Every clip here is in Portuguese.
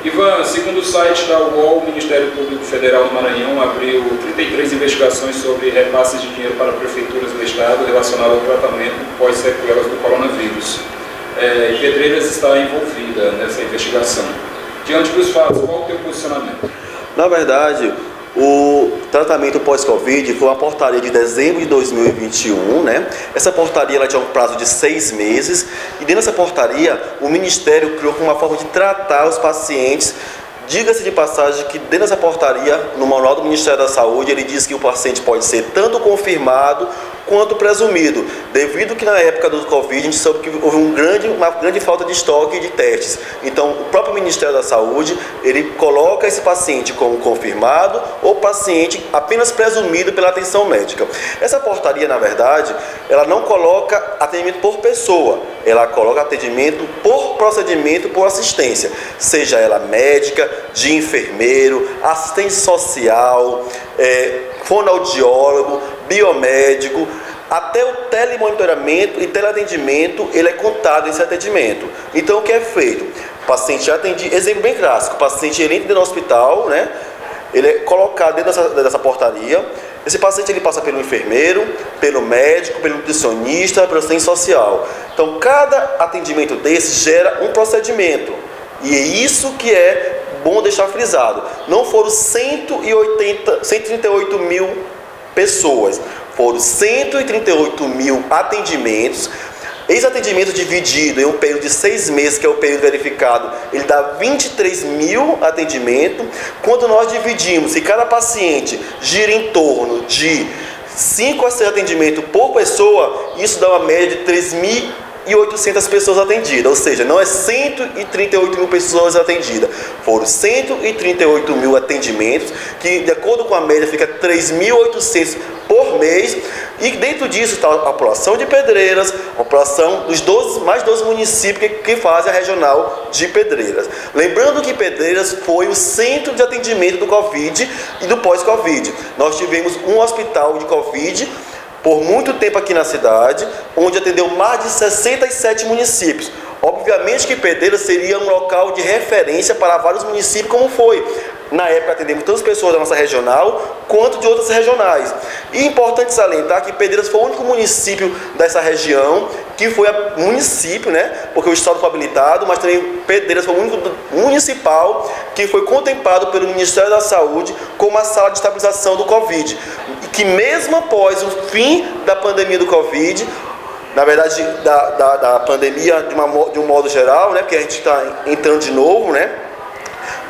Ivan, segundo o site da UOL, o Ministério Público Federal do Maranhão abriu 33 investigações sobre repasses de dinheiro para prefeituras do estado relacionado ao tratamento pós-sequelas do coronavírus. E Pedreiras está envolvida nessa investigação. Diante dos fatos, qual é o teu posicionamento? Na verdade, o tratamento pós-Covid foi uma portaria de dezembro de 2021, né? Essa portaria ela tinha um prazo de 6 meses e dentro dessa portaria o Ministério criou uma forma de tratar os pacientes. Diga-se de passagem que dentro dessa portaria, no manual do Ministério da Saúde, ele diz que o paciente pode ser tanto confirmado quanto presumido, devido que na época do Covid a gente soube que houve uma grande falta de estoque de testes. Então, o próprio Ministério da Saúde, ele coloca esse paciente como confirmado ou paciente apenas presumido pela atenção médica. Essa portaria, na verdade, ela não coloca atendimento por pessoa, ela coloca atendimento por procedimento, por assistência, seja ela médica, de enfermeiro, assistente social, fonoaudiólogo, biomédico, até o telemonitoramento e teleatendimento, ele é contado nesse atendimento. Então, o que é feito? O paciente atendido, exemplo bem clássico, o paciente ele entra no hospital, né? Ele é colocado dentro dessa portaria. Esse paciente ele passa pelo enfermeiro, pelo médico, pelo nutricionista, pelo assistente social. Então, cada atendimento desse gera um procedimento. E é isso que é bom deixar frisado. Não foram 138 mil pessoas, foram 138 mil atendimentos. Esse atendimento dividido em um período de 6 meses, que é o período verificado, ele dá 23 mil atendimentos. Quando nós dividimos, se cada paciente gira em torno de 5 a 6 atendimentos por pessoa, isso dá uma média de 3.800 pessoas atendidas, ou seja, não é 138 mil pessoas atendidas, foram 138 mil atendimentos, que de acordo com a média fica 3.800 por mês, e dentro disso está a população de Pedreiras, a população dos mais 12 municípios que fazem a regional de Pedreiras. Lembrando que Pedreiras foi o centro de atendimento do Covid e do pós-Covid. Nós tivemos um hospital de Covid por muito tempo aqui na cidade, onde atendeu mais de 67 municípios. Obviamente que Pedreiras seria um local de referência para vários municípios, como foi. Na época atendemos tantas pessoas da nossa regional, quanto de outras regionais. E é importante salientar que Pedreiras foi o único município dessa região, que foi município, né? Porque o estado foi habilitado, mas também Pedreiras foi o único municipal que foi contemplado pelo Ministério da Saúde como a sala de estabilização do Covid. E que mesmo após o fim da pandemia do Covid, na verdade da pandemia de um modo geral, né? Porque a gente está entrando de novo, né?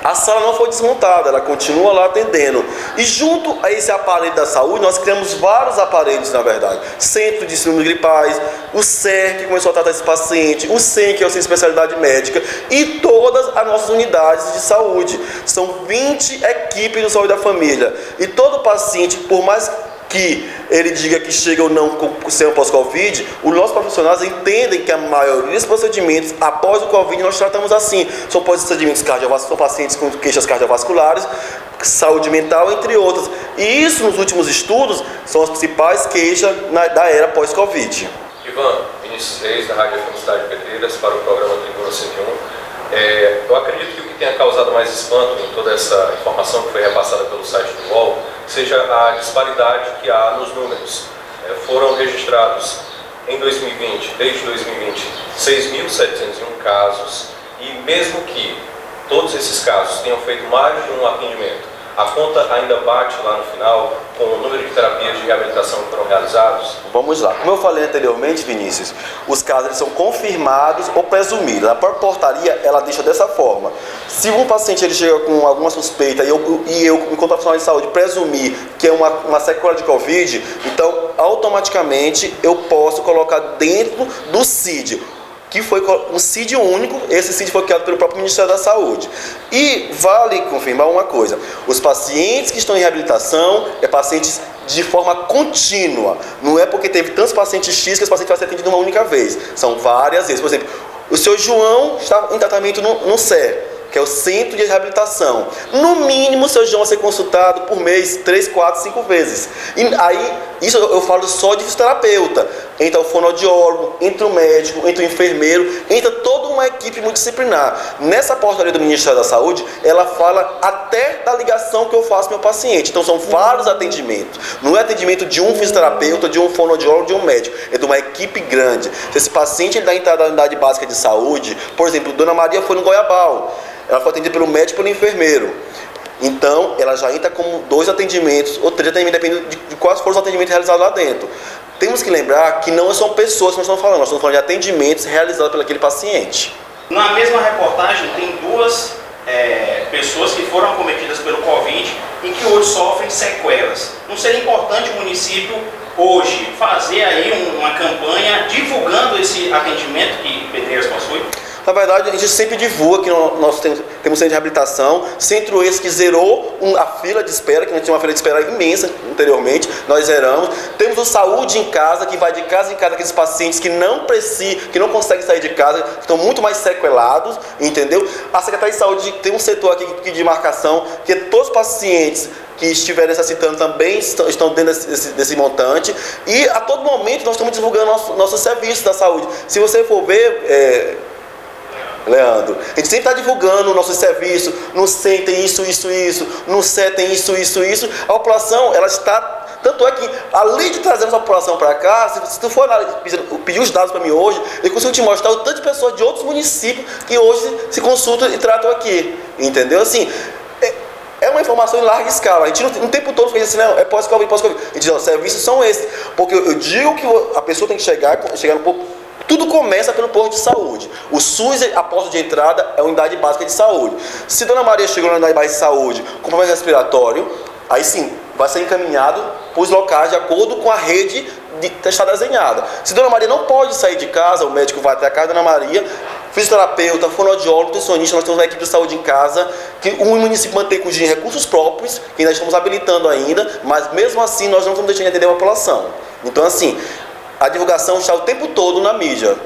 A sala não foi desmontada, ela continua lá atendendo. E junto a esse aparelho da saúde, nós criamos vários aparelhos, na verdade. Centro de síndrome gripais, o CER, que começou a tratar esse paciente, o SEM, que é o Centro de Especialidade Médica, e todas as nossas unidades de saúde. São 20 equipes de saúde da família. E todo paciente, por mais que ele diga que chega ou não com sem o pós-Covid, os nossos profissionais entendem que a maioria dos procedimentos após o Covid nós tratamos assim. São procedimentos cardiovasculares, são pacientes com queixas cardiovasculares, saúde mental, entre outras. E isso, nos últimos estudos, são as principais queixas da era pós-Covid. Ivan, Vinícius Reis, da Rádio FM Cidade de Pedreiras, para o programa Tribuna 101. Eu acredito que o que tenha causado mais espanto em toda essa informação que foi repassada pelo site do UOL seja a disparidade que há nos números. Foram registrados em 2020, desde 2020, 6.701 casos, e mesmo que todos esses casos tenham feito mais de um atendimento, a conta ainda bate lá no final com o número de terapias de reabilitação que foram realizados? Vamos lá. Como eu falei anteriormente, Vinícius, os casos eles são confirmados ou presumidos. A própria portaria, ela deixa dessa forma. Se um paciente ele chega com alguma suspeita e eu enquanto profissional de saúde, presumir que é uma sequela de Covid, então, automaticamente, eu posso colocar dentro do CID, que foi um CID único. Esse CID foi criado pelo próprio Ministério da Saúde. E vale confirmar uma coisa: os pacientes que estão em reabilitação pacientes de forma contínua. Não é porque teve tantos pacientes X que esse paciente vai ser atendido uma única vez. São várias vezes. Por exemplo, o seu João está em tratamento no CER, que é o Centro de Reabilitação. No mínimo, o seu João vai ser consultado por mês 3, 4, 5 vezes. E aí isso eu falo só de fisioterapeuta. Entra o fonoaudiólogo, entra o médico, entra o enfermeiro, entra toda uma equipe multidisciplinar. Nessa portaria do Ministério da Saúde, ela fala até da ligação que eu faço com o meu paciente. Então são vários atendimentos. Não é atendimento de um fisioterapeuta, de um fonoaudiólogo, de um médico. É de uma equipe grande. Se esse paciente ele dá entrada na unidade básica de saúde, por exemplo, Dona Maria foi no Goiabal. Ela foi atendida pelo médico e pelo enfermeiro. Então, ela já entra como 2 atendimentos, ou 3 atendimentos, dependendo de quais foram os atendimentos realizados lá dentro. Temos que lembrar que não são pessoas que nós estamos falando de atendimentos realizados por aquele paciente. Na mesma reportagem, tem 2 pessoas que foram acometidas pelo Covid e que hoje sofrem sequelas. Não seria importante o município hoje fazer aí uma campanha divulgando esse atendimento que Pedreiras possui? Na verdade, a gente sempre divulga que nós temos centro de reabilitação, centro esse que zerou a fila de espera, que a gente tinha uma fila de espera imensa anteriormente, nós zeramos. Temos o Saúde em Casa, que vai de casa em casa, aqueles pacientes que não precisam, que não conseguem sair de casa, que estão muito mais sequelados, entendeu? A Secretaria de Saúde tem um setor aqui de marcação, que todos os pacientes que estiverem necessitando também estão dentro desse montante, e a todo momento nós estamos divulgando nossos serviços da saúde. Se você for ver, Leandro, a gente sempre está divulgando o nosso serviço, no SEM tem isso, no SE tem isso. A população, ela está, tanto é que, além de trazer a população para cá, se tu for pedir os dados para mim hoje, eu consigo te mostrar o tanto de pessoas de outros municípios que hoje se consultam e tratam aqui, entendeu? Assim, é uma informação em larga escala. A gente não, o tempo todo fica dizendo assim, não, é pós-Covid. A gente diz, não, os serviços são esses. Porque eu digo que a pessoa tem que chegar no pouco. Tudo começa pelo posto de saúde. O SUS, a porta de entrada, é a unidade básica de saúde. Se Dona Maria chegou na unidade básica de saúde com problema respiratório, aí sim, vai ser encaminhado para os locais de acordo com a rede que está desenhada. Se Dona Maria não pode sair de casa, o médico vai até a casa da Dona Maria, fisioterapeuta, fonoaudiólogo, nutricionista, nós temos uma equipe de saúde em casa, que o município mantém com recursos próprios, que ainda estamos habilitando ainda, mas mesmo assim nós não vamos deixar de atender a população. Então assim, a divulgação está o tempo todo na mídia.